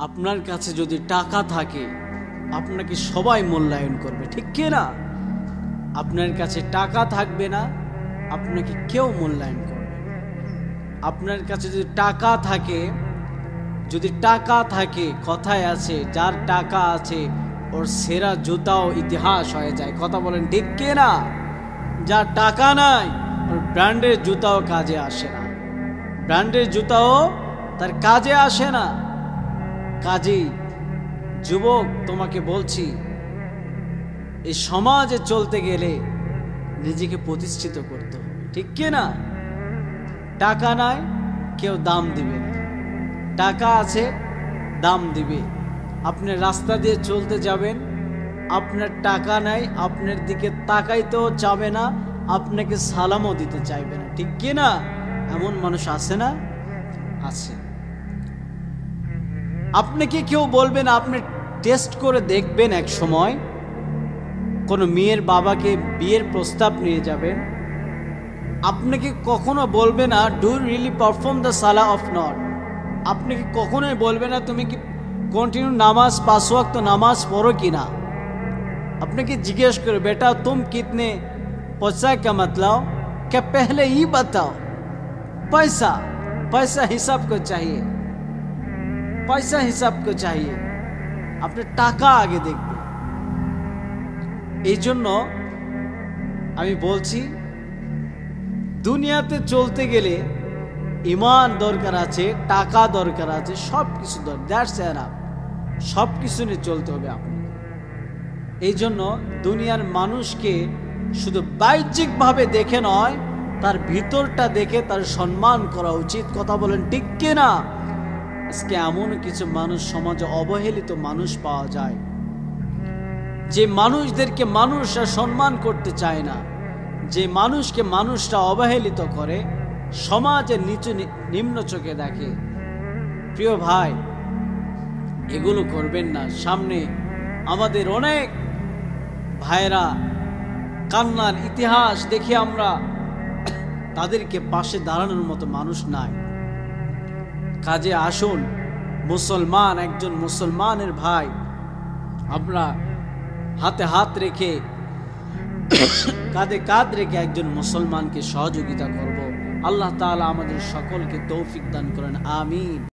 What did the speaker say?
আপনার কাছে যদি টাকা থাকে আপনাকে সবাই মূল্যায়ন করবে, ঠিক কি না? আপনার কাছে টাকা থাকবে না, আপনাকে কেউ মূল্যায়ন করবে। আপনার কাছে যদি টাকা থাকে, কথায় আছে যার টাকা আছে ওর সেরা জুতাও ইতিহাস হয়ে যায়। কথা বলেন ঠিক কি না? যার টাকা নাই ওর ব্র্যান্ডের জুতাও কাজে আসে না, ব্র্যান্ডের জুতাও তার কাজে আসে না। কাজেই যুবক, তোমাকে বলছি, এই সমাজে চলতে গেলে নিজেকে প্রতিষ্ঠিত করতে হবে, ঠিক কি না? টাকা নাই, কেউ দাম দিবে না। টাকা আছে, দাম দিবে। আপনি রাস্তা দিয়ে চলতে যাবেন, আপনার টাকা নাই, আপনার দিকে তাকাইতেও চাবে না, আপনাকে সালামও দিতে চাইবে না, ঠিক কি না? এমন মানুষ আছে না? আছে। আপনাকে কেউ বলবে না, আপনি টেস্ট করে দেখবেন, এক সময় কোনো মেয়ের বাবাকে বিয়ের প্রস্তাব নিয়ে যাবেন, আপনাকে কখনো বলবে না ডু রিয়েলি পারফর্ম দ্য সালা অফ নট। আপনাকে কখনোই বলবে না তুমি কি কন্টিনিউ নামাজ 5 ওয়াক্ত নামাজ পড়ো কিনা। আপনাকে জিজ্ঞেস করে বেটা तुम कितने पैसा का मतलब क्या पहले ही बताओ। पैसा हिसाब को चाहिए, पैसा हिसाब को चाहिए। আপনি টাকা আগে দেখবে। এই জন্য আমি বলছি, দুনিয়াতে চলতে গেলে ইমান দরকার আছে, টাকা দরকার আছে, সব কিছু দরকার। That's enough. সব কিছু নিয়ে চলতে হবে আপনাকে। এই জন্য দুনিয়ার মানুষকে শুধু বাহ্যিকভাবে দেখে নয়, তার ভিতরটা দেখে তার সম্মান করা উচিত। কথা বলেন ঠিক কি না? আজকে এমন কিছু মানুষ, সমাজে অবহেলিত মানুষ পাওয়া যায়, যে মানুষদেরকে মানুষরা সম্মান করতে চায় না, যে মানুষকে মানুষরা অবহেলিত করে, সমাজে নিম্ন চোখে দেখে। প্রিয় ভাই, এগুলো করবেন না। সামনে আমাদের অনেক ভাইরা কান্নার ইতিহাস দেখে আমরা তাদেরকে পাশে দাঁড়ানোর মতো মানুষ নাই। কাজে আসুন, মুসলমান, একজন মুসলমানের ভাই, আমরা হাতে হাত রেখে, কাঁধে কাঁধ রেখে একজন মুসলমানকে সহযোগিতা করব। আল্লাহ তাআলা আমাদের সকলকে তৌফিক দান করেন, আমিন।